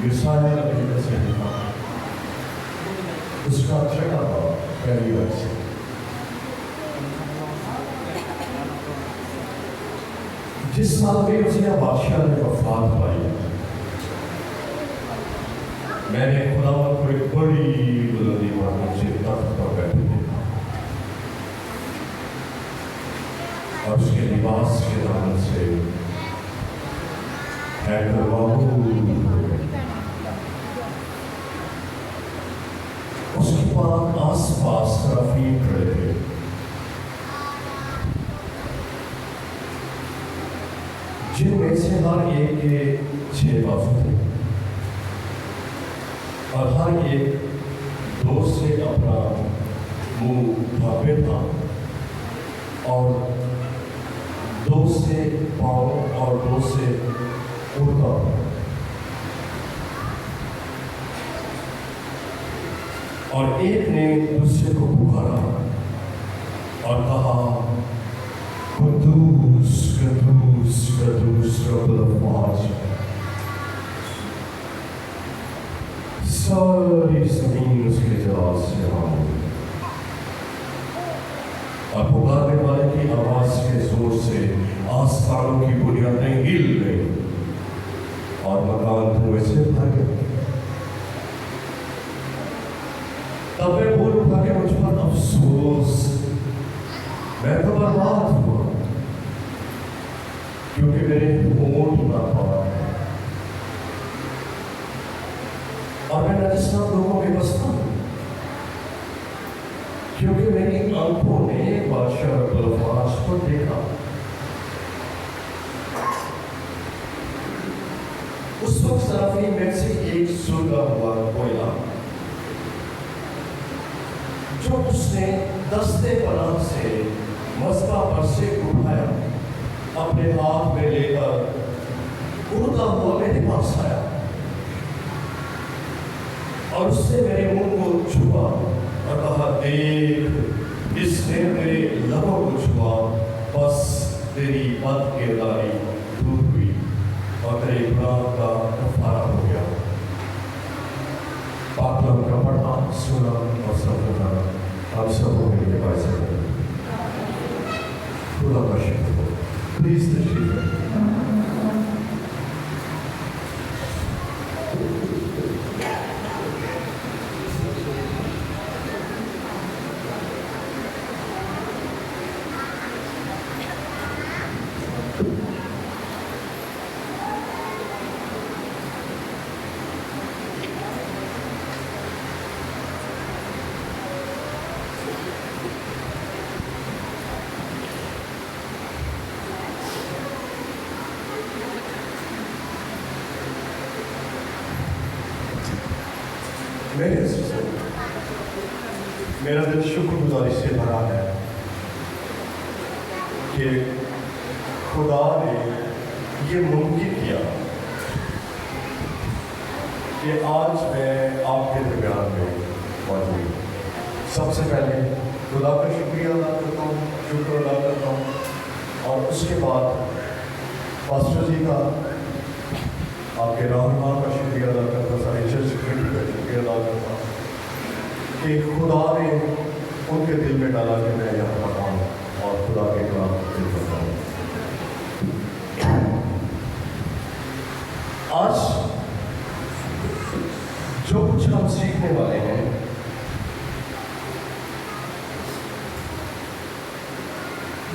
یسایہ نبی کا صحیفہ اس کا 6واں باب پہلی آیت سے۔ جس سال میں عزیہ بادشاہ نے وفات پائی، میں نے خداوند کو ایک بڑی بلندی پر اونچے تخت پر بیٹھے دیکھا، اور اس کے لباس کے دامن سے ہیکل معمول ہو گئے۔ اس کے بعد آس پاس سرافین کھڑے تھے، جن میں سے ہر ایک کے 6 بازو تھے، اور ہر ایک 2 سے اپنا منہ ڈھانپے تھا، اور 2 سے پاؤں اور 2 سے اڑتا تھا۔ اور ایک نے دوسرے کو پکارا اور کہا، قدوس قدوس قدوس رب الافواج، ساری زمین اس کے جلال سے عام ہوئی۔ اور پکارنے والے کی آواز کے زور سے آسمانوں کی بنیادیں ہل گئیں اور مکان دھوئیں سے بھر گئے۔ تب میں بول اٹھا کہ مجھ پر افسوس، میں تو برباد ہوا، کیونکہ میرے ہونٹ ناپاک ہیں اور میں نجسات لوگوں میں بستا ہوں، کیونکہ میری آنکھوں نے بادشاہ رب الافواج کو دیکھا۔ اس وقت سرافین میں سے ایک سلگا ہوا کوئلہ، جو اس نے دستے پناہ سے مذبح پر سے اٹھایا، اپنے ہاتھ میں لے کر اڑتا ہوا میرے پاس آیا، اور اس سے میرے منہ کو چھوا اور کہا، دیکھ، اس نے میرے لبوں کو چھوا، بس تیری بد کرداری دور ہوئی اور تیرے گناہ کا کفارہ ہو گیا۔ پاک کلام کا پڑھنا، سنا اور سمجھنا ہم سب کو مل کے باعث ہے۔ خدا کا شکر ہو۔ پلیز تشریف رکھیں۔ میرے عزیزوں، میرا دل شکر گزاری سے بھرا ہے کہ خدا نے یہ ممکن کیا کہ آج میں آپ کے درمیان میں موجود ہوں۔ سب سے پہلے خدا کا شکریہ ادا کرتا ہوں، شکر ادا کرتا ہوں، اور اس کے بعد پاسٹر جی کا، آپ کے رہنما کا شکریہ ادا کرتا ہوں، سارے چرچ کمیٹی کا شکریہ ادا کرتا ہوں کہ خدا نے ان کے دل میں ڈالا کہ میں یہاں پر آؤں اور خدا کے کلام دل کرتا ہوں۔ آج جو کچھ ہم سیکھنے والے ہیں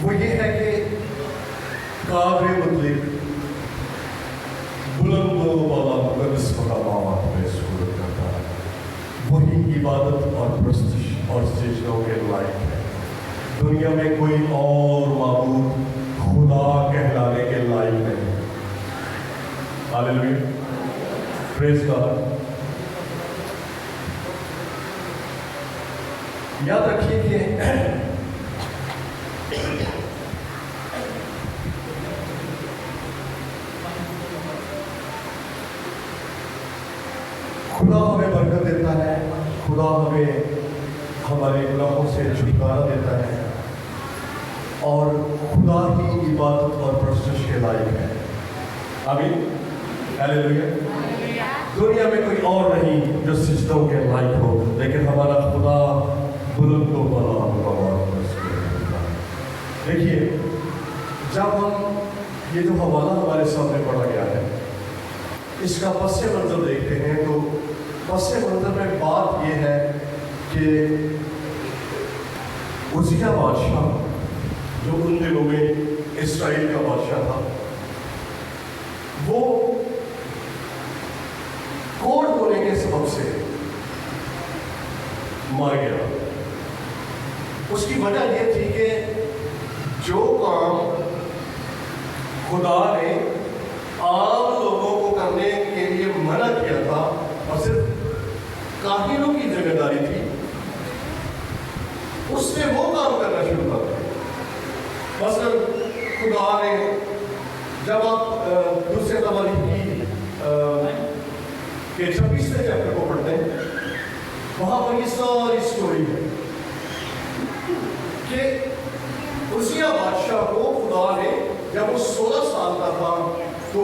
وہ یہ ہے کہ قابل مطلق بلند و بالا مقدس مقامات میں سکونت کرتا ہے، وہی عبادت اور پرستش اور سجدوں کے لائق ہے۔ دنیا میں کوئی اور معبود خدا کہلانے کے لائق نہیں۔ ہاللیلویا، پریز گاڈ۔ یاد رکھیے کہ خدا ہمیں برکت دیتا ہے، خدا ہمیں ہمارے گناہوں سے چھٹکارا دیتا ہے، اور خدا ہی عبادت اور پرستش کے لائق ہے۔ آمین، ہاللیلویا۔ دنیا میں کوئی اور نہیں جو سجدوں کے لائق ہو، لیکن ہمارا خدا بلند و بالا ہوگا۔ دیکھیے، جب ہم یہ جو حوالہ ہمارے سامنے پڑھا گیا ہے، اس کا پس منظر دیکھتے ہیں تو پس منظر میں بات یہ ہے کہ عزیہ بادشاہ جو ان دنوں میں اسرائیل کا بادشاہ تھا، وہ کوڑ ہونے کے سبب سے مر گیا۔ اس کی وجہ یہ تھی کہ جو کام خدا نے عام لوگوں کو کرنے کے لیے منع کیا تھا اور صرف کاہنوں کی ذمہ داری تھی، اس نے وہ کام کرنا شروع کر دیا۔ مثلا خدا نے، جب آپ دوسرے تماریخ کے 26ویں چیپٹر کو پڑھتے ہیں، وہاں پر یہ ساری سٹوری ہے کہ عزیہ بادشاہ کو خدا نے جب وہ 16 سال کا تھا تو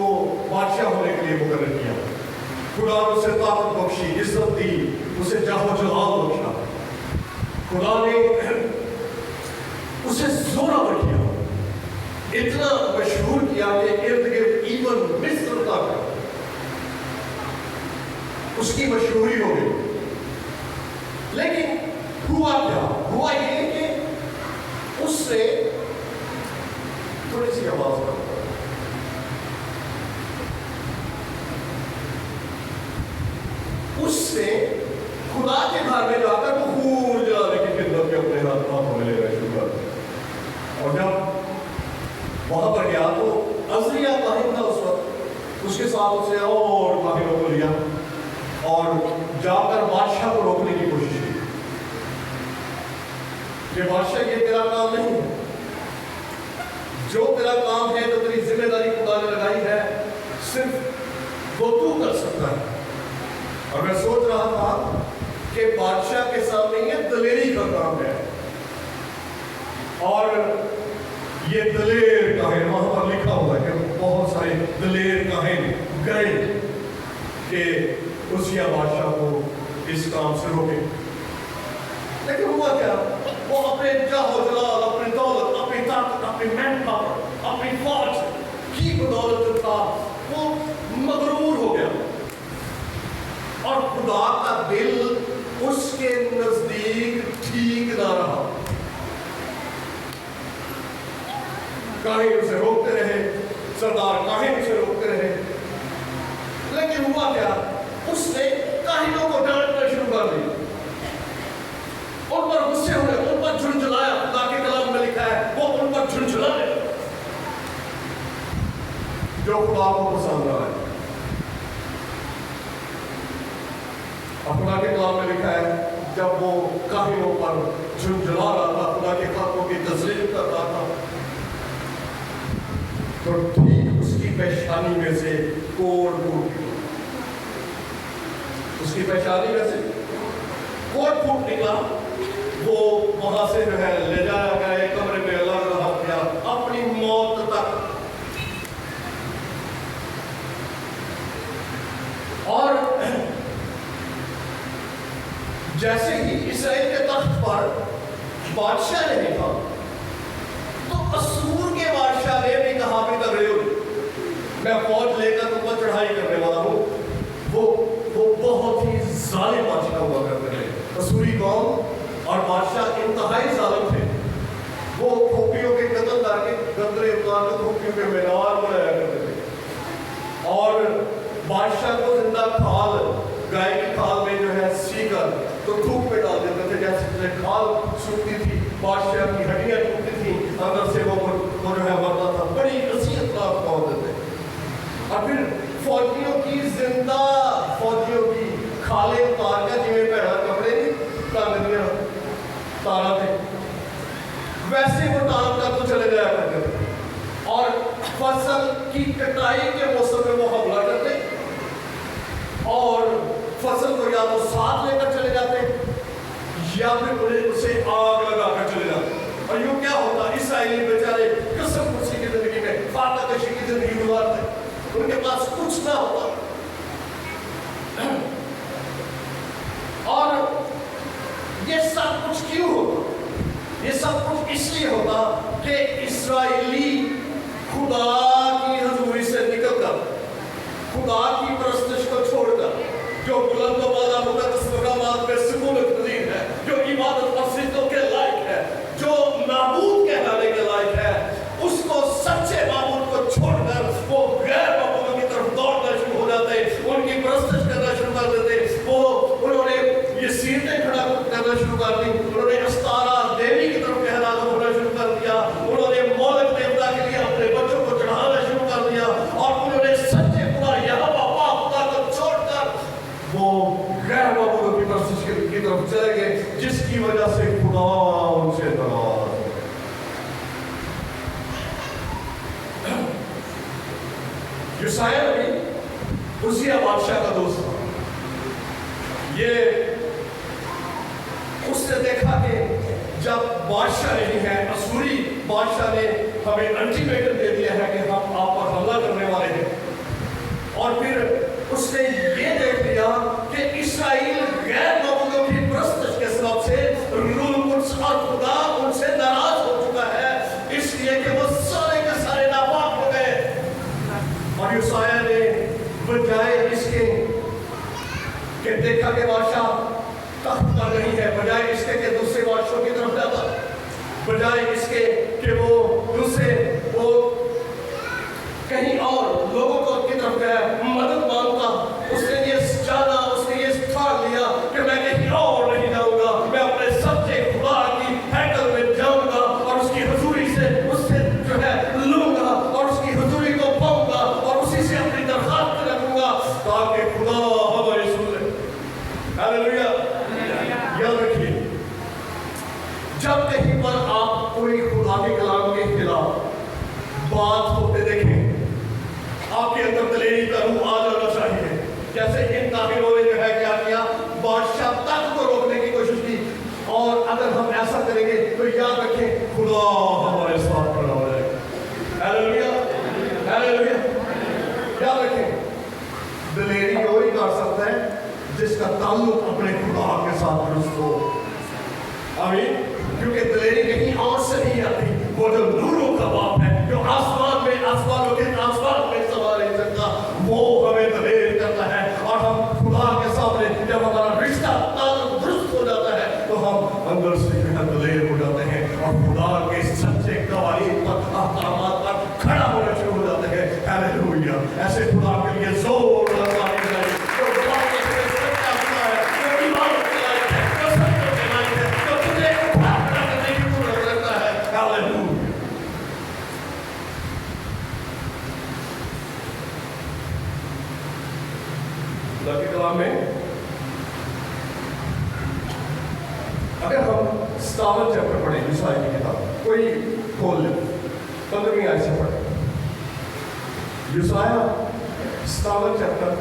بادشاہ ہونے کے لیے مقرر کیا۔ خدا نے اسے طاقت بخشی، عزت دی، اسے جاہ و جلال بخشا۔ خدا نے اسے زورآور کیا، اتنا مشہور کیا کہ ارد گرد ایون مصر تک اس کی مشہوری ہو گئی۔ لیکن ہوا کیا؟ ہوا یہ کہ اس نے تھوڑی سی آواز کرتا ہے، اس نے خدا کے گھر میں جا کر بخور جلانے کی خدمت کے اپنے ہاتھوں میں لینا شروع کر دیا۔ اور جب وہاں پر گیا تو عزریہ کاہن تھا اس وقت، اس کے ساتھ اسے اور کاہنوں کو لیا اور جا کر بادشاہ کو روکنے کی کوشش کی کہ بادشاہ یہ تیرا کام نہیں ہے، جو تیرا کام ہے، جو تیری ذمہ داری خدا نے لگائی ہے، صرف وہ تو کر سکتا ہے۔ اور میں سوچ رہا تھا کہ بادشاہ کے سامنے یہ دلیری کا کام ہے، اور یہ دلیر کاہن، وہاں پر لکھا ہوا ہے کہ بہت سارے دلیر کاہن گئے کہ عزیہ بادشاہ کو اس کام سے روکے۔ لیکن ہوا کیا؟ وہ اپنے جاہ و جلال، اپنی دولت، اپنی طاقت، اپنی مین پاور، اپنی فوج کی بدولت جو تھا وہ مغرور ہو گیا، اور خدا کا دل اس کے نزدیک ٹھیک نہ رہا۔ کاہن اسے روکتے رہے، سردار کاہن اسے روکتے رہے، لیکن ہوا کیا؟ اس نے کاہنوں کو ڈانٹنا شروع کر دیا، ان پر غصے ہوئے، ان پر جھنجھلایا۔ خدا کے کلام میں لکھا ہے وہ ان پر جھنجھلانے لگا، جو خدا کو پسند نہ آئے۔ خدا کے کلام میں لکھا ہے جب وہ کاہنوں پر جھنجھلا رہا تھا، خدا کے خاتموں کی تذلیل کر رہا تھا، تو ٹھیک اس کی پیشانی میں سے کوڑ پھوٹ نکلا، اس کی پیشانی میں سے کوڑ پھوٹ نکلا۔ وہ وہاں سے جو ہے لے جایا گیا، ایک کمرے میں الگ رہا گیا اپنی موت تک۔ اور جیسے ہی اسرائیل کے تخت پر بادشاہ نہیں تھا تو اسور کے بادشاہ نے بھی کہا بھی تگڑے ہو، میں فوج لے کر تم پر چڑھائی کرنے والا ہوں۔ وہ بہت ہی ظالم بادشاہ ہوا کرتے تھے۔ اسوری قوم اور بادشاہ انتہائی ظالم تھے۔ وہ کھوپڑیوں کے قتل کر کے گدرے اتار کر کھوپڑیوں کے مینار بنایا کرتے تھے، اور بادشاہ کو زندہ کھال، گائے کی کھال میں جو ہے سی کر تو دھوپ میں ڈال دیتے تھے، جیسے کھال سوکھتی تھی بادشاہ کی ہڈیاں ٹوٹتی تھیں، اندر سے وہ جو ہے مرتا تھا۔ بڑی نصیحت رات پہنچتے تھے، اور پھر فوجیوں کی زندہ فوجیوں کی کھالیں اتار کر جی میں پہنا کپڑے ٹانگیاں تارا تھے ویسے وہ ٹانگ کر تو چلے جایا کرتے تھے، اور فصل کی کٹائی کے موسم میں وہ حملہ کرتے اور فصل کو یا تو ساتھ لے کر چلے جاتے یا پھر انہیں اسے آگ لگا کر چلے جاتے۔ اور یوں کیا ہوتا، اسرائیلی بیچارے قسم خوشی کی زندگی میں فاقہ کشی کی زندگی گزارتے، ان کے پاس کچھ نہ ہوتا، खुदा की परस्तिश को छोड़कर, जो बुलंद वाला मुकद्दस मकामात में सुकूनत पजीर है, जो इबादत और सिजदों के लायक है, जो माबूद कहलाने के लायक है, उसको सच्चे माबूद को छोड़कर वो गैर माबूदों की तरफ दौड़ना शुरू हो जाते, उनकी परस्तिश करना शुरू कर देते। वो उन्होंने ये सीरतें खड़ा करना शुरू कर दी, उन्होंने अस्तारा देवी की तरफ कहलाना होना शुरू कर दिया, उन्होंने मौलक देवता के लिए अपने बच्चों को चढ़ाना शुरू कर दिया, और उन्होंने सच्चे खुदा यहोवा पाक खुदा को छोड़कर वो गैर माबूदों की परस्तिश की तरफ चले गए, जिसकी वजह से खुदा उनसे नाराज। यूसाया नबी उसिया बादशाह का दोस्त था। ये उसने देखा कि जब बादशाह नहीं है, असूरी बादशाह ने हमें अल्टीमेटम दे दिया है कि हम आप पर हमला करने वाले हैं, और फिर उसने ये देख लिया कि इस्राएल गैर माबूदों की परस्तिश के सबब से रूल कुद्स और खुदा उनसे नाराज हो चुका है, इसलिए कि वो सारे के सारे नापाक हो गए। और यूसाया ने बजाय इसके कि देखा कि बादशाह तख्त पर नहीं है, बजाय इसके कि दूसरे बादशाहों की तरफ जाता, बजाय इसके कि वो दूसरे वो कहीं और लोगों को की तरफ गया मदद मांगता, उसने ये जाना, उसने ये ठान लिया कि मैं कहीं और नहीं जाऊंगा, मैं अपने सच्चे खुदा की हैकल में जाऊंगा और उसकी हुजूरी से उससे जो है लूंगा और उसकी हुजूरी को पाऊंगा और उसी से अपनी दरखास्त रखूंगा ताकि खुदा हमारी सुन ले। हालेलुया। याद रखिए, जब कहीं पर आप कोई खुदा के कलाम के खिलाफ बात होते देखें, आपके अंदर दलेरी का रूह आ जाना चाहिए। जैसे इन ताहिरों ने जो है क्या किया, बादशाह तक को रोकने की कोशिश की, और अगर हम ऐसा करेंगे तो याद रखें खुदा हमारे साथ खड़ा हो जाएगा। Hallelujah, hallelujah. याद रखें, दलेरी वही कर सकता है जिसका ताल्लुक अपने खुदा के साथ दुरुस्त हो। आमीन। क्योंकि दलेरी कहीं और से नहीं आती, वो जो नूरों का बाप है, जो आसमान में आसमानों के आसमान में सवार नहीं सकता, वो हमें दलेर करता है। और हम खुदा के सामने जब हमारा रिश्ता ताल्लुक दुरुस्त हो जाता है तो हम अंदर से दलेर हो जाते हैं और खुदा के सच्चे गवाही पर अहकामात पर खड़ा होना शुरू हो जाते हैं। हालेलुया। ऐसे खुदा के लिए जोर लगाने में अगर हम 57 चैप्टर पढ़े यूसाया की किताब, कोई खोल ले 15वीं आयत से पढ़े यूसाया 57 चैप्टर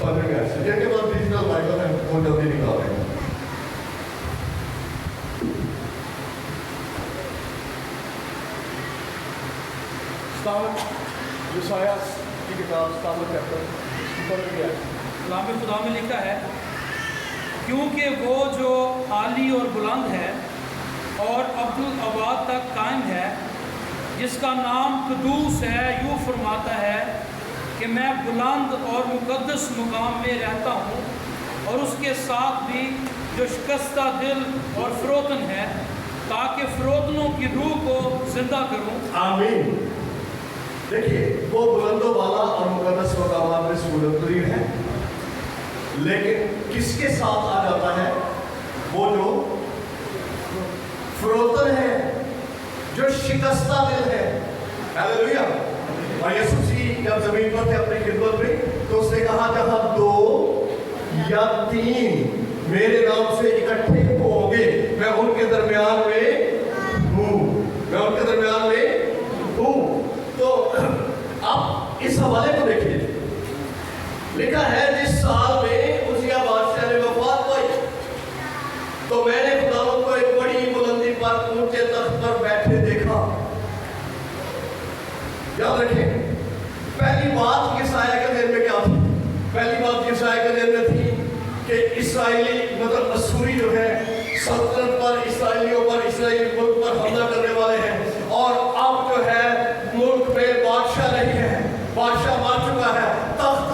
15वीं आयत से। जिनके पास डिजिटल बाइबल है वो जल्दी निकाल देंगे। यूसाया की किताब 57 चैप्टर 15वीं आयत। कलाम खुदा में लिखा है, क्योंकि वो जो आली और बुलंद है और अब्दुल अबाद तक कायम है, जिसका नाम कुदूस है, यूँ फरमाता है कि मैं बुलंद और मुकद्दस मुकाम में रहता हूँ, और उसके साथ भी जो शिकस्ता दिल और फरोतन है, ताकि फरोतनों की रूह को जिंदा करूँ। आमीन। देखिए, वो बुलंदों वाला और मुकद्दस मुकाम में सूरत है, लेकिन किसके साथ आ जाता है? वो जो फरोतन है, जो शिकस्ता दिल है। हालेलुया। और यीशु मसीह जब जमीन पर थे अपनी खिदमत में, तो उसने कहा जहां 2 या 3 मेरे नाम से इकट्ठे होंगे, मैं उनके दरमियान में हूँ, मैं उनके दरमियान में हूँ। तो अब इस हवाले को देखिए, लिखा है जिस साल में उसिया बादशाह ने वफात पाई, तो मैंने खुदावंद को एक बड़ी बुलंदी पर ऊंचे तख्त पर बैठे देखा। याद रखें, पहली बात यूसाया के दिन में क्या थी? पहली बात यूसाया के दिन में थी कि इस्राएली मतलब असूरी जो है सल्तनत पर, इस्राएलियों पर, इस्राएली मुल्क पर हमला करने वाले हैं, और अब जो है मुल्क में बादशाह नहीं है, बादशाह मार चुका है, तख्त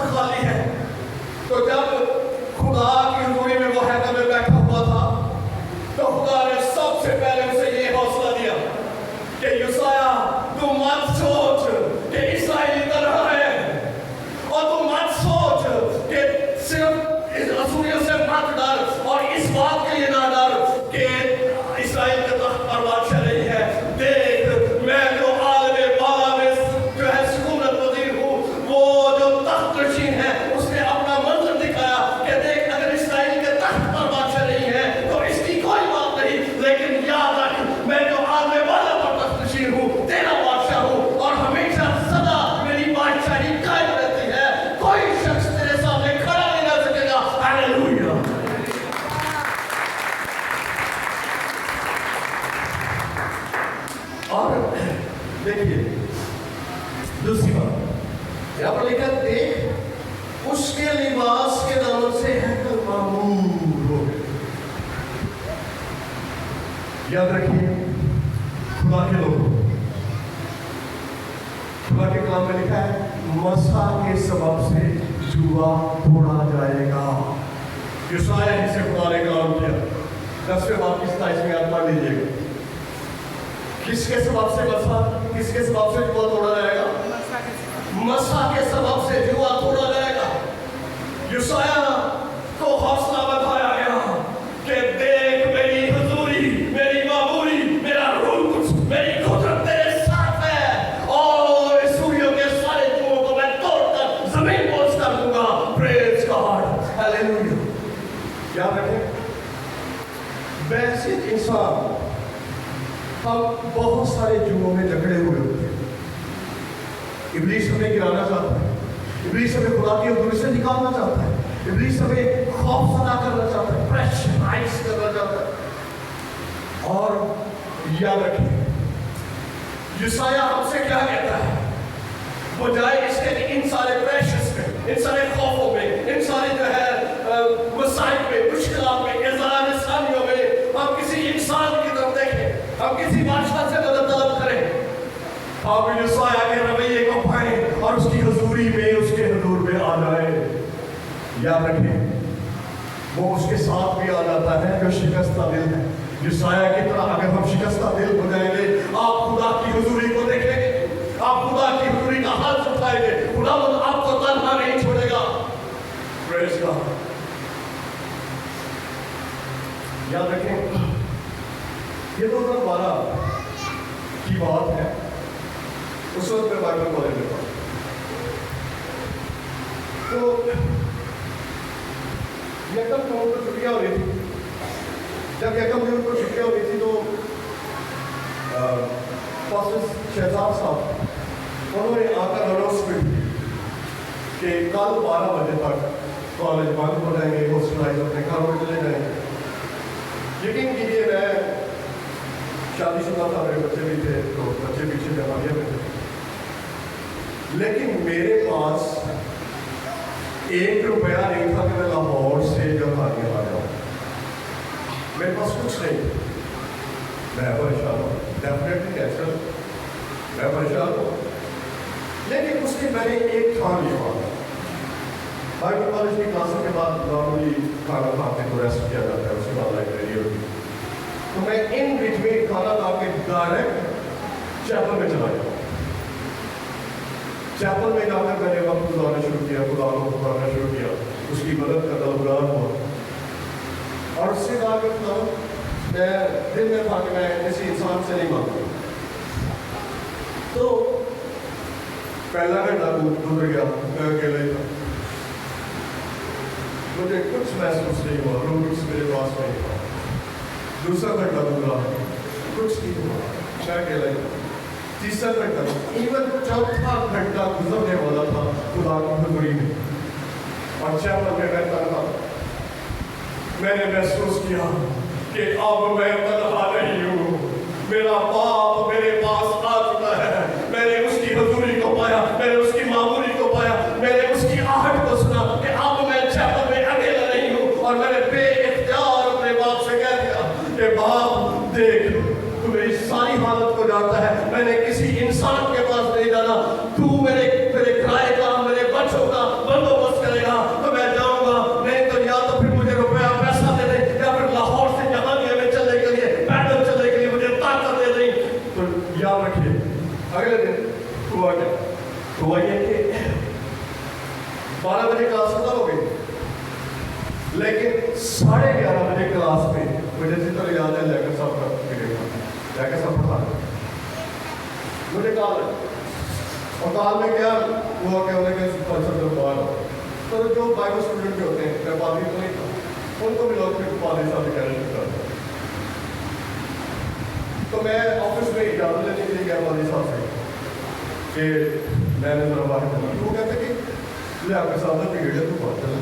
हाथ डाल, और इस बात के लिए ना डाल कि इसराइल का तख्त पर बादशाह नहीं है। देख, मैं जो आलम बाला में जो है सुकूनत वजीर हूँ, वो जो तख्त नशीन है, उसने अपना मंजर दिखाया कि देख, अगर इसराइल के तख्त पर बादशाह नहीं है तो इसकी कोई बात नहीं, लेकिन याद रख, मैं जो आलम बाला पर तख्त नशीन हूँ, तेरा बादशाह हूँ, और हमेशा सदा मेरी बादशाही कायम रहती है। कोई शख्स तेरे सामने खड़ा नहीं रह सकेगा। हालेलुया। और देखिए दूसरी बात यहाँ पर लिखा, देख उसके लिबास के दामन से हैकल मामूर हो गए। याद रखिए, खुदा के लोगों, खुदा के कलाम में लिखा है, मसा के सबब से जुआ तोड़ा जाएगा। यशायाह जिसे खुदा ने कलाम किया 10वें बाब की 27वीं आयत पढ़ लीजिएगा। किसके सबब से मसा, किसके सबब से जुआ तोड़ा जाएगा? मसा के सबब से जुआ तोड़ा जाएगा। यशायाह को हौसला बताया गया कि देख, मेरी हुजूरी, मेरी मामूरी, मेरा रूह कुछ, मेरी कुदरत तेरे साथ है, और इस सूर्यों के सारे जुओं को मैं तोड़कर जमीन पोंछ कर दूंगा। Praise God, hallelujah. याद रखें, वैसे इंसान हम बहुत सारे जुओं में जकड़े हुए होते हैं। इब्लीस हमें गिराना चाहता है, इब्लीस हमें खुदा की हुजूरी से निकालना चाहता है, इब्लीस हमें खौफ सदा करना चाहता है, प्रेशराइज करना चाहता है। और याद रखिए, यशायाह हमसे क्या कहता है? बजाय इसके कि इन सारे प्रेशर्स में, इन सारे खौफों में, इन सारे जो है मसाइल में, मुश्किलात में, इज़ार-ए-सानियों में हम किसी इंसान की तरफ देखें, हम किसी बादशाह से मदद तलब करें, आप यशायाह के रवैये को पाएं और उसकी हुजूरी में, उसके हुजूर में आ जाए। याद रखें, वो उसके साथ भी आ जाता है जो शिकस्ता दिल है। यशायाह की तरह अगर हम शिकस्ता दिल हो जाएंगे, आप खुदा की हुजूरी को देखेंगे, आप खुदा की हुजूरी का हाथ उठाएंगे, खुदा आपको तन्हा नहीं छोड़ेगा। Praise God. याद रखें, ये 2012 की बात है। उस वक्त मैं बाइबल कॉलेज में था, तो यकम जून को छुट्टियाँ हो रही थी। जब यकम जून को छुट्टियाँ हो रही थी तो पास्टर शहजाद साहब, उन्होंने आकर अनाउंसमेंट की कि कल 12 बजे तक कॉलेज बंद हो जाएंगे, हॉस्टलाइज अपने घरों में चले जाएंगे। यकीन कीजिए, मैं शादीशुदा था, मेरे बच्चे भी थे, तो बच्चे पीछे बीमारियाँ में थे, लेकिन मेरे पास 1 रुपया नहीं था कि मैं लाहौर से जर्मनी आ जाऊँ। मेरे पास कुछ नहीं। मैं परेशान हूँ, डेफिनेटली कैंसर, मैं परेशान हूँ, लेकिन उसके मैंने एक ठान लिया। बाइबल कॉलेज की क्लासों के बाद नॉर्मली खाना खा के तो रेस्ट किया जाता है, उसके बाद लाइब्रेरी होती है, तो मैं इन बिटवीन खाना खा के डायरेक्ट चैपल में चला गया। चैपल में जाकर मैंने वक्त गुजारना शुरू किया, खुदा को पुकारना शुरू किया, उसकी मदद का तलबगार हुआ, और उससे कहा कि खुदा, मैं दिल में था कि मैं किसी इंसान से नहीं मांगता। तो पहला घंटा गुजर गया, मैं अकेले ही था, मुझे कुछ महसूस नहीं हुआ, रोड्स मेरे पास नहीं था। दूसरा घंटा गुजरा, कुछ नहीं हुआ, मैं अकेले ही था। तीसरा घंटा, इवन चौथा घंटा गुजरने वाला था खुदा की हुजूरी में, और चैपल में बैठा था। मैंने महसूस किया कि अब मैं तन्हा नहीं हूँ, मेरा बाप मेरे पास आ चुका है। मैंने उसकी हुजूरी को पाया, मैंने उसकी मामूरी को पाया, मैंने उसकी आहट को सुना कि अब मैं चैपल में अकेला नहीं हूँ, और मैंने बेइख्तियार अपने बाप से कह दिया कि बाप देख, तू मेरी सारी हालत को जानता है, मैंने किसी इंसान के पास नहीं जाना, तू मेरे किराए का, मेरे बच्चों का बंदोबस्त करेगा तो मैं जाऊंगा, नहीं तो या तो फिर मुझे रुपया पैसा दे दे, या फिर लाहौर से जहानिया में चलने के लिए, पैदल चलने के लिए मुझे ताकत दे दे। तो याद रखिए, अगले दिन हुआ क्या? हुआ ये कि 12 बजे क्लास खत्म हो गई, लेकिन 11:30 बजे क्लास में मुझे जितना याद है लेकर साहब का पीरियड था, लेकर साहब पढ़ा मुझे कॉल है और कॉल में क्या हुआ क्या उन्होंने कहा स्पॉन्सर जो बाहर तो जो बाइबल स्टूडेंट होते हैं मैं पादरी तो नहीं था उनको मिला के पादरी साहब कह रहे थे तो मैं ऑफिस में इजाज़त लेने के लिए गया पादरी साहब से कि मैंने जरा बाहर चला वो कहते कि ले आपके साथ में पीरियड है तू बाहर चले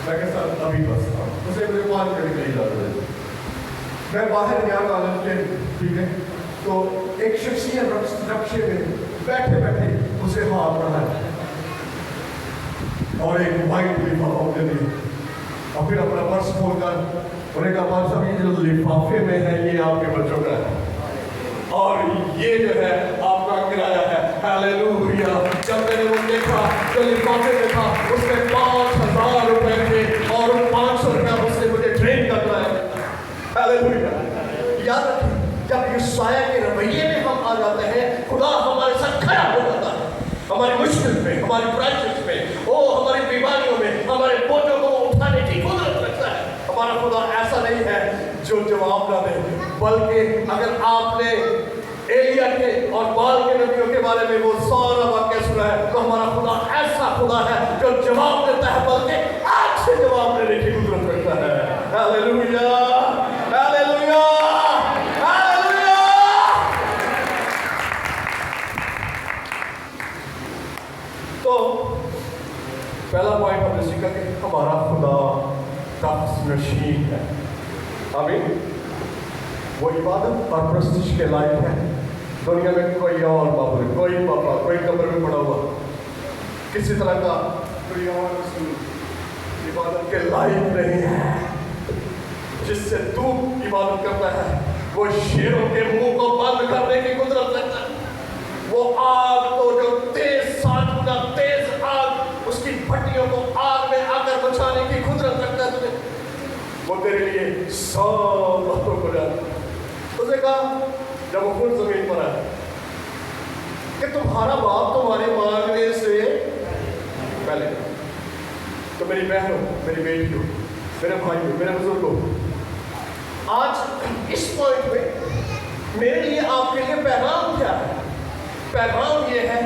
मैं कहता अभी बस उसे मुझे 5 मिनट के लिए इजाज़त दे मैं बाहर गया कॉलेज के ठीक है तो एक शख्सियत रक्शे में बैठे बैठे उसे हाथ बढ़ाया और एक वाइट लिफाफा दे दिया और फिर अपना पर्स खोलकर उन्हें कहा पर्स अभी जो लिफाफे में है ये आपके बच्चों का है और ये जो है आपका किराया है हालेलुया जब मैंने वो देखा जो लिफाफे में था उसमें 5,000 रुपए थे और उन 500 रुपया उसने मुझे ट्रेन करना है हालेलुया याद रखिए जब यूसाया के रवैये में हम आ जाते हैं खुदा हमारे साथ खड़ा हो जाता है हमारी मुश्किल में हमारी क्राइसिस में ओ हमारी बीमारियों में हमारे बोझों को उठाने की कुदरत रखता है हमारा खुदा ऐसा नहीं है जो जवाब ना दे बल्कि अगर आपने एलिया के और बाल के नबियों के बारे में वो सारा वाक्य सुना है तो हमारा खुदा ऐसा खुदा है जो जवाब देता है बल्कि आज से जवाब देने की कुदरत रखता है हालेलुया हालेलुया हालेलुया तो पहला पॉइंट हमने सीखा कि हमारा खुदा तख्त नशीन है आमीन वो इबादत और प्रस्तिश के लायक है दुनिया में कोई और बाबू कोई पापा कोई कब्र में पड़ा हुआ किसी तरह का कोई और इबादत के लायक नहीं है जिससे तू इबादत करता है वो शेरों के मुंह को बंद करने की कुदरत रखता है वो आग तो जो तेज साधना तेज आग उसकी भट्टियों को आग में आकर बचाने की कुदरत रखता है तुझे वो तेरे लिए सब बातों को जानता उसने कहा जब वो खुद जमीन पर आया कि तुम्हारा बाप तुम्हारे मांगने से पहले तो मेरी बहनों मेरी बेटियों मेरे भाइयों मेरे बुजुर्गों आज इस पॉइंट में मेरे लिए आपके लिए पैगाम क्या है पैगाम ये है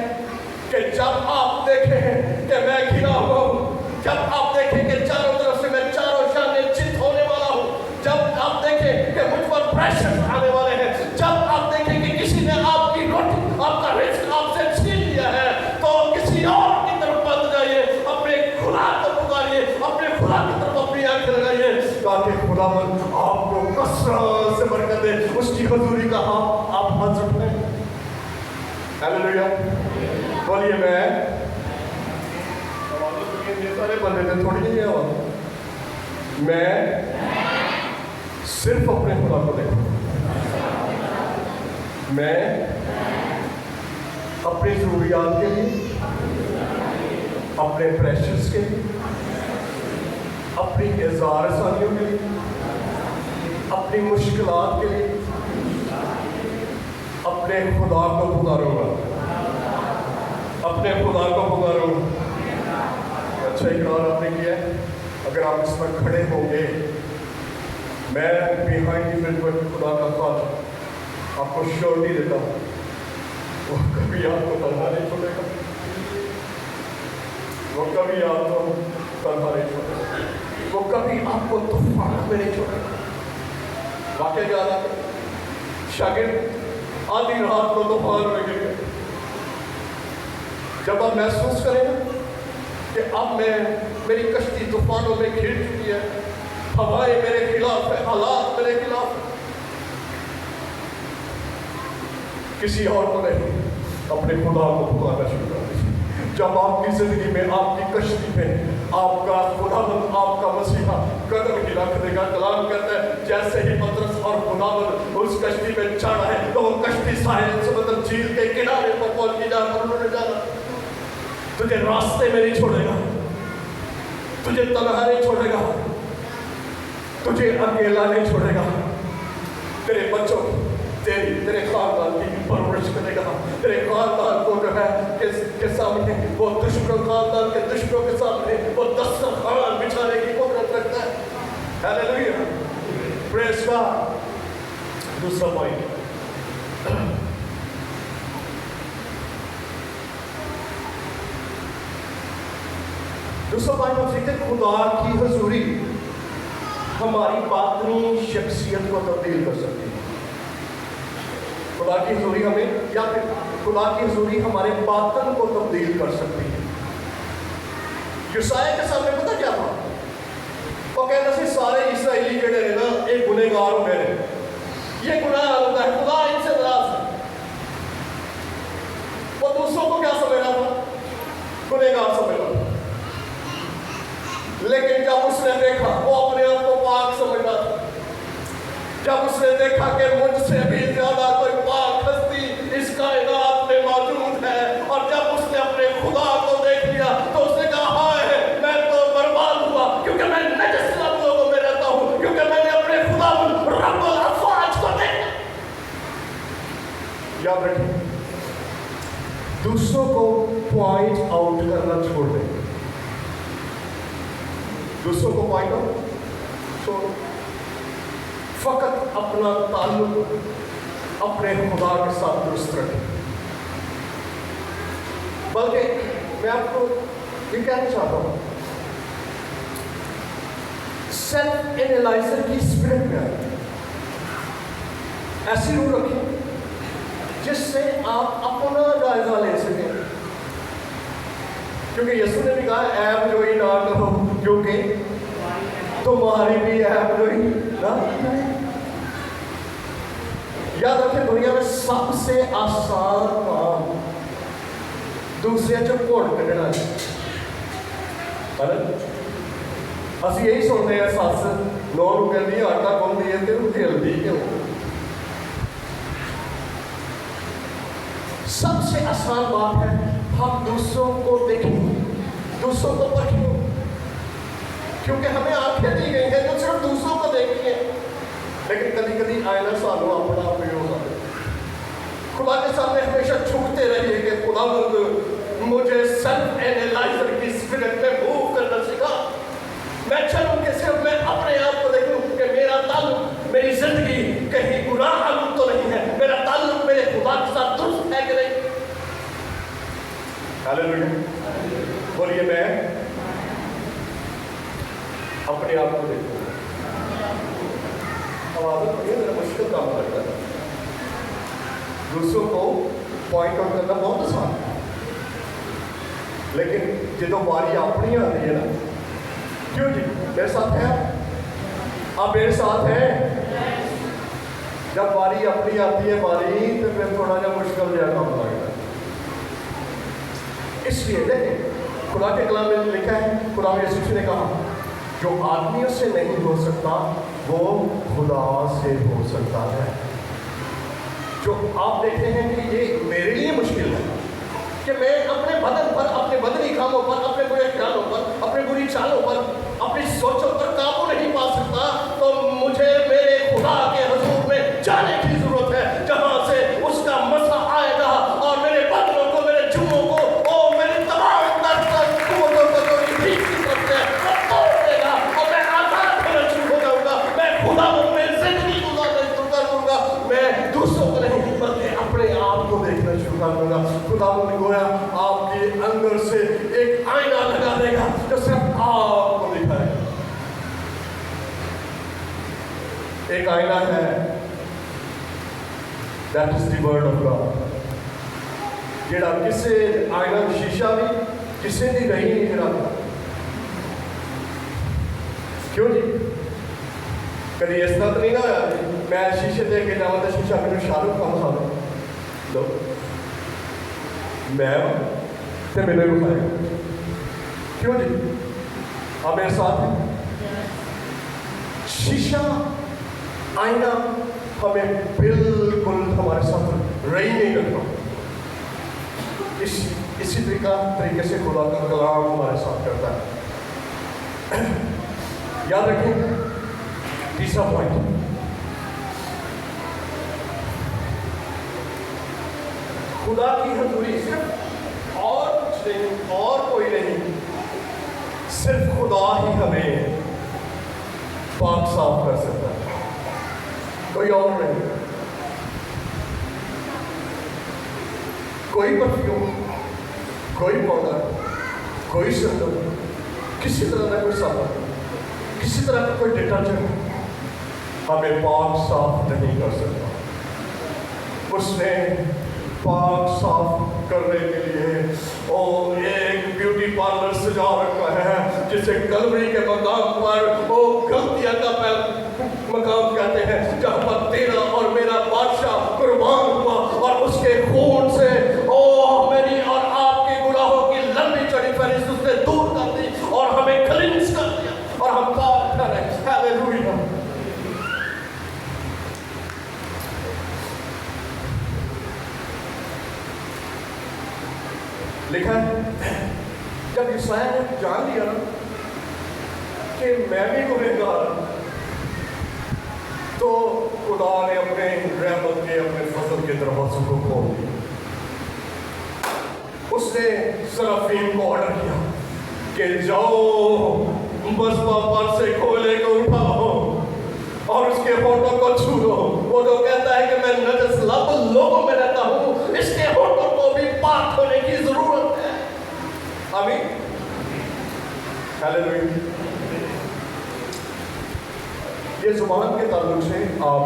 कि जब आप देखें कि मैं घिरा हुआ हूँ जब आप देखें कि चारों तरफ से मैं चारों शाने चित होने वाला हूँ जब आप देखें कि मुझ पर प्रेशर आने वाले हैं जब आप देखें कि किसी ने आपकी रोटी आपका रिस्क आपसे छीन लिया है तो किसी और की तरफ बंद जाइए अपने खुदा को पुकारिए अपने खुदा की तरफ अपनी आंखें लगाइए ताकि खुदावंद आपको कसरत से बरकत दे उसकी हजूरी का आप हाथ उठाएं हालेलुया बोलिए मैं सारे बंदे थे थोड़ी नहीं आवाज मैं सिर्फ अपने खुदा को देखूं मैं अपनी जरूरियात के लिए अपने प्रेशर्स के लिए अपनी इज़हार आसानियों के लिए अपनी मुश्किलात के लिए अपने खुदा को पुकारूंगा अपने खुदा को पुकारूंगा अच्छा इकरार आपने किया है अगर आप इस पर खड़े होंगे मैं बिहाइंड द खुदा का साथ आपको श्योरिटी देता हूँ वो कभी आपको तन्हा नहीं छोड़ेगा वो कभी आपको तन्हा नहीं छोड़ेगा वो कभी आपको तूफान में नहीं छोड़ेगा वाकई याद आता शागिर्द आधी रात को तूफान में गिर गए जब आप महसूस करेंगे कि अब मेरी कश्ती तूफानों में घिर चुकी है हवाएं मेरे खिलाफ है हालात मेरे खिलाफ है किसी और को नहीं अपने खुदा को पुकारना शुरू कर दीजिए जब आपकी जिंदगी में आपकी कश्ती में आपका खुदावंद आपका मसीहा कदम ही रख देगा कलाम कहता है जैसे ही पतरस और खुदावंद उस कश्ती में चढ़ा है तो वो कश्ती साहिल समुद्र झील के किनारे पर पहुंच के जाना तुझे रास्ते में नहीं छोड़ेगा तुझे तन्हा नहीं छोड़ेगा तुझे अकेला नहीं छोड़ेगा तेरे बच्चों तेरे खानदान की परवरिश करेगा तेरे खानदान को जो है के सामने वो दुश्मनों खानदान के दुश्मनों के सामने वो दस्तरखान बिछाने की कुदरत हालेलुया, प्रेज गॉड। दूसरा पॉइंट, हम सीखते हैं खुदा की हजूरी हमारी बातनी शख्सियत को तब्दील कर सकती है। खुदा की हजूरी हमें, या फिर खुदा की हजूरी हमारे बातन को तब्दील कर सकती है। यूसाया के सामने पता क्या था? वो कहता से सारे इसराइली जड़े ने ना एक गुनहगार हो गए, ये गुनाह होता है, खुदा इनसे नाराज है। वो दूसरों को क्या समझ रहा था? गुनहगार समझ रहा था। लेकिन जब उसने देखा, वो अपने आप को पाक समझ रहा था, जब उसने देखा कि मुझसे भी ज्यादा कोई पाक हस्ती इस कायनात में मौजूद है, और जब उसने अपने खुदा को देख लिया तो उसने कहा हाय मैं तो बर्बाद हुआ, क्योंकि मैं नजस लफ्ज़ों में रहता हूँ, क्योंकि मैंने अपने खुदा रब्बुल अफ़वाज को देखा। याद रखिए, दूसरों को पॉइंट आउट करना छोड़ दें। दूसरों को पॉइंट आउट छोड़, फकत अपना ताल्लुक अपने खुदा के साथ दुरुस्त रखें। बल्कि मैं आपको ये कहना चाहता हूँ, सेल्फ एनालाइजर की स्पिरिट में ऐसी रूह रखें जिससे आप अपना जायजा ले सकें। क्योंकि यीशु ने भी कहा ऐब जोई ना करो, क्योंकि तुम्हारी भी ऐब जोई ना। याद रखें, दुनिया में सबसे आसान काम दूसरे जो घोड़ कढ़ना है। असं यही सुनते हैं, सस नौ कहती है आटा गुनती है तो हिलदी क्यों। सबसे आसान बात है हम दूसरों को देखें, दूसरों को परखें, क्योंकि हमें आंखें दी गई हैं जो सिर्फ दूसरों को देखती हैं। लेकिन कभी कभी आईना सानू अपना उपयोग है। खुदा के सामने हमेशा झुकते रहिए कि खुदा मुझे सेल्फ एनालाइजर की स्पिरिट में मूव करना सिखा। मैं चलूं कि सिर्फ मैं अपने आप को देखूं कि मेरा ताल्लुक, मेरी जिंदगी कहीं बुरा ताल्लुक तो नहीं है, मेरा ताल्लुक मेरे खुदा के साथ दुरुस्त है कि नहीं। हालेलुया, बोलिए मैं अपने आप को देखूं। अब आदत पड़ी है, मेरा मुश्किल काम लगता है। दूसरों को पॉइंट आउट करना बहुत आसान है, लेकिन जो बारी अपनी आती है ना, क्यों जी मेरे साथ है आप मेरे साथ हैं। जब बारी अपनी आती है बारी, तो फिर थोड़ा सा मुश्किल जो काम लगता है। इसलिए देखिए खुदा के कलाम में लिखा है, खुदा यीशु ने कहा जो आदमियों से नहीं हो सकता वो खुदा से हो सकता है। जो आप देखते हैं कि ये मेरे लिए मुश्किल है कि मैं अपने बदन पर, अपने बदनी कामों पर, अपने बुरे ख्यालों पर, अपने बुरी चालों पर, अपनी सोचों पर काबू नहीं पा सकता, तो मुझे मेरे खुदा के हुजूर में जाने की जरूरत है, जहां से उसका मसा आएगा और मेरे बदनों को, मेरे जुम्मों को, और मेरे तमाम कुव्वतों को ठीक की तरफ से तोड़ देगा और मैं आजाद होना शुरू हो जाऊंगा। मैं खुदा में जिंदगी गुजारना शुरू कर दूंगा। मैं दूसरों को नहीं बल्कि अपने आप को देखना शुरू कर दूंगा। खुदा ने गोया आपके अंदर से एक आईना लगा देगा जो सिर्फ आपको दिखाएगा। एक आईना है, that is the word of God. जेड़ा किसी आईना शीशा भी किसी ने नहीं निकला। क्यों जी कभी इस तरह तो नहीं ना होया मैं शीशे देख के जाऊँ तो शीशा मेरे शाहरुख खान साहब लो मैं तो मैंने उठाया। क्यों जी आप मेरे साथ हैं। शीशा आईना हमें बिल्कुल हमारे साथ रही नहीं करता। इसी तरीके से खुदा का कलाम हमारे साथ करता है। याद रखें तीसरा पॉइंट, खुदा की हजूरी सिर्फ और कुछ नहीं और कोई नहीं, सिर्फ खुदा ही हमें पाक साफ कर सकता है, कोई और नहीं। कोई परफ्यूम, कोई पाउडर, कोई संदूक, किसी तरह का कोई साबुन, किसी तरह का कोई डिटर्जेंट हमें पाक साफ नहीं कर सकता। उसने पाक साफ करने के लिए और एक ब्यूटी पार्लर सजा रखा है जिसे कलवरी के मकाम पर वो गलतियां का मकाम कहते हैं, जहाँ पर तेरा और मेरा बादशाह कुर्बान हुआ और उसके खून से ओ मेरी और आपके गुनाहों की लंबी चढ़ी फहरिस्त उसने दूर कर दी और हमें क्लींस कर दिया और हम पाक ठहरे। हालेलुया। लिखा है जब ईसाया ने जान लिया ना कि मैं भी गुनहगार, तो खुदा ने अपने रहमत के अपने फजल के दरवाजों को खोल दिया। उसने सराफीम को ऑर्डर किया कि जाओ मस्बा पर से कोयले को उठाओ और उसके होठों को छू लो। वो तो कहता है कि मैं नजस लब लोगों में रहता हूँ, इसके होठों को भी पाक होने की जरूरत है। आमीन। हालेलुया। ये जुबान के ताल्लुक से आप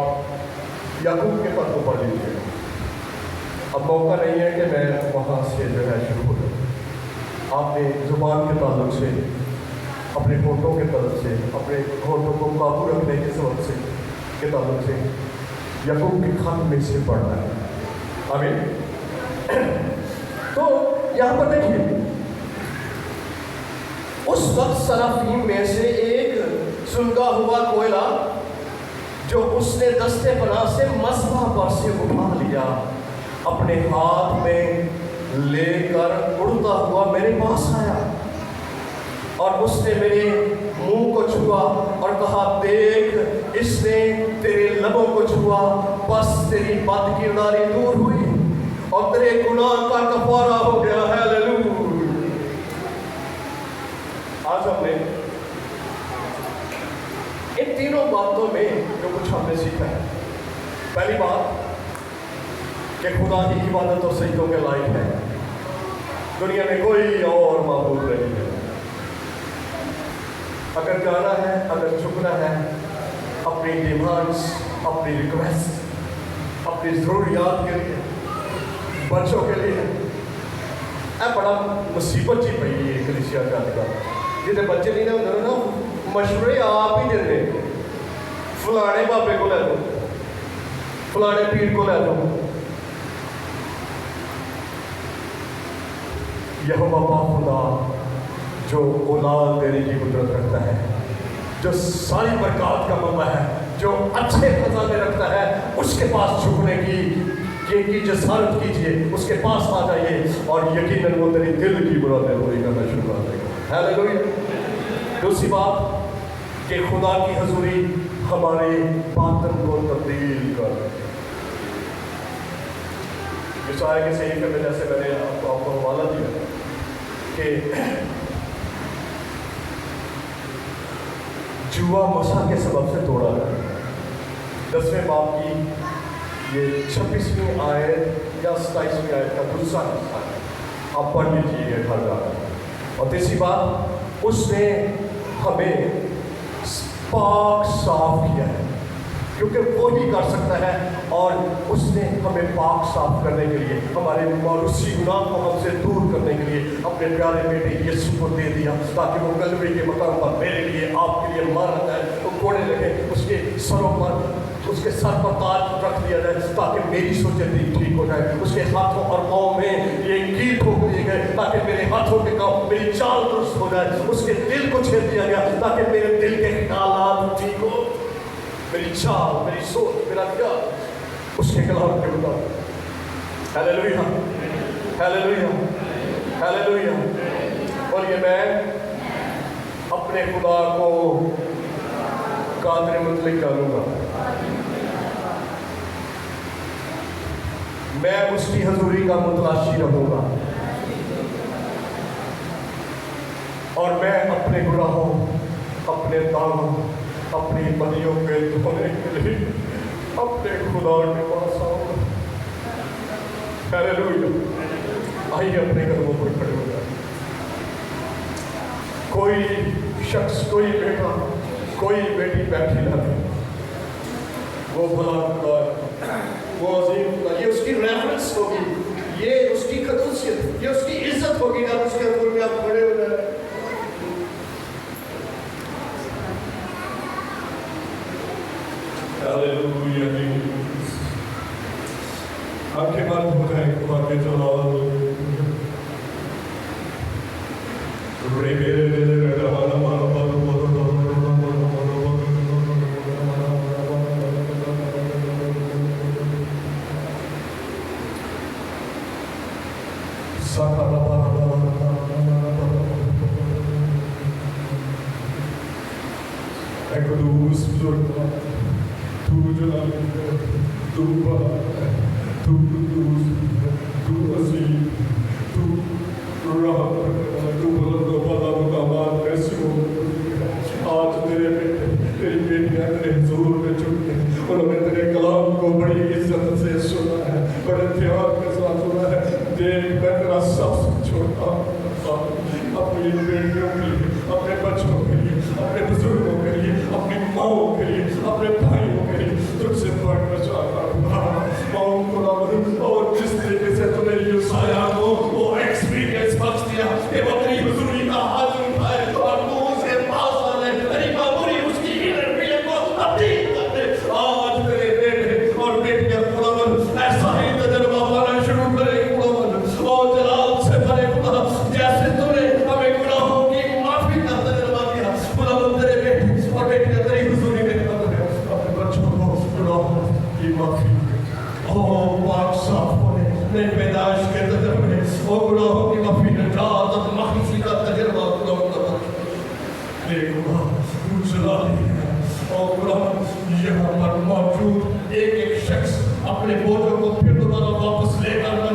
याकूब के पद को पढ़ लीजिए। अब मौका नहीं है कि मैं वहाँ से जो है शुरू हो जाऊँ। आपने जुबान के ताल्लुक से, अपने होठों के तरफ से, अपने होठों को काबू रखने के सबब से के ताल्लुक से याकूब के खत में से पढ़ना है। आमीन। तो यहाँ पर देखिए, उस वक्त सराफीम में से एक सुलगा हुआ कोयला जो उसने दस्ते पनाह से मस्बा पर से उठा लिया, अपने हाथ में लेकर उड़ता हुआ मेरे पास आया और उसने मेरे मुंह को छुआ और कहा, देख इसने तेरे लबों को छुआ, बस तेरी बदकिरदारी दूर हुई और तेरे गुनाह का कफारा हो गया। हालेलुया। आज हमने इन तीनों बातों में जो कुछ हमने सीखा है, पहली बात कि खुदा की इबादत और सजदों के लायक है, दुनिया में कोई और माबूद नहीं है। अगर जाना है, अगर झुकना है, अपनी डिमांड्स, अपनी रिक्वेस्ट, अपनी ज़रूरियात के लिए, बच्चों के लिए, बड़ा मुसीबत जी पई है कलीसिया का जिसे बच्चे नहीं होंगे ना, मशवरे आप ही देते, फलाने बाबे को लै दो, फलाने पीर को लै दो। यहोवा पाक खुदा जो औलाद देने की कुदरत रखता है, जो सारी बरकत का मौका है, जो अच्छे खजाने रखता है, उसके पास झुकने की जसारत कीजिए, उसके पास आ जाइए और यकीनन वो तेरी दिल की मुरादें पूरी करना शुरू कर देगा। हालेलुया। दूसरी बात कि खुदा की हजूरी हमारे बातन को तब्दील कर देगी। ईसाया के सही में जैसे मैंने आपको हवाला दिया कि जुआ मसा के सबब से तोड़ा गया। 10वें बाब की ये 26वीं आयत या 27वीं आयत का दूसरा हिस्सा है, आप पढ़ लीजिए घर जाकर। और तीसरी बात, उसने हमें पाक साफ किया है, क्योंकि वो ही कर सकता है और उसने हमें पाक साफ करने के लिए, हमारे मारूसी गुनाह को हमसे दूर करने के लिए अपने प्यारे बेटे यीशु को दे दिया, ताकि वो कलवरी के मकाम पर मेरे लिए, आपके लिए मारा जाए, वो कोड़े लगे, उसके सरों पर, उसके सर पर ताज रख दिया जाए ताकि मेरी सोचती ठीक हो जाए, उसके हाथों और पाँव में ये कील ठोक दिए गए ताकि मेरे हाथों के काम, मेरी चाल दुरुस्त हो जाए, उसके दिल को छेद दिया गया ताकि मेरे दिल के ख्यालात ठीक हो, मेरी चाल, मेरी सोच, मेरा ख्याल उसके कलाम के मुताबिक। Hallelujah, hallelujah, hallelujah. और ये मैं अपने खुदा को कादर मुतलक जानूंगा, मैं उसकी हजूरी का मुतलाशी रहूंगा और मैं अपने गुनाहों, अपने दागों, اپنی بدیوں کے دھونے کے لیے اپنے خدا کے پاس آؤ. ہیلیلویا. آئیے اپنے قدموں پر کھڑے ہو جائیں. کوئی شخص، کوئی بیٹا، کوئی بیٹی بیٹھی نہ تھی. وہ بھلا خدا ہے، وہ عظیم خدا. یہ اس کی ریفرنس ہوگی، یہ اس کی خصوصیت، یہ اس کی عزت ہوگی جب اس کے حضور میں آپ کھڑے ہو جائیں. ہیلیلویا. آنکھیں بند ہو جائیں خدا کے جلال. قدوس بزرگ تو جلال ہے، تو بڑا ہے، تو قدوس ہے، تو عظیم، تو رحم ہے، تو بلند و بالا مقامات میں سے ہو. آج تیرے بیٹے، تیری بیٹیاں تیرے حضور میں جھکتے ہیں. انہوں نے تیرے کلام کو بڑی عزت سے سنا ہے، بڑے دھیان کے ساتھ سنا ہے. دیکھ میں تیرا سب سے چھوٹا اپنی بیٹیوں کے لیے، اپنے بچوں کے لیے، اپنے بزرگوں کے لیے، اپنی ماؤں کے لیے، اپنے بھائیوں کے لیے تجھ سے پڑھنا چاہتا ہوں. ماؤں کو اور جس طریقے سے تم نے یوسایا کو وہ ایکسپیرینس بخش دیا کہ وہ تیری حضوری کا ہاتھ اٹھائے اور تو اس کے پاس آنے تیری معمولی اس کی انر فیلنگ کو تبدیل کر دے. آج تیرے بیٹے اور بیٹیاں خداوند ایسا ہی تجربہ پانا شروع کرے خداوند، اور جلال سے بھرے خدا. جیسے تو نے ہمیں گناہوں کی معافی کا تجربہ دیا خداوند، تیرے بیٹے اور بیٹیاں تیری حضوری میں اپنے بچوں کو گناہوں کی معافی اور پاک صاف ہونے، نئے پیدائش کے تجربے اور گناہوں کی معافی، نجات اور مخلصی کا تجربہ خداوند لے خدا تو جلالی ہے. اور خداوند یہاں پر موجود ایک ایک شخص اپنے بوجھوں کو پھر دوبارہ واپس لے کر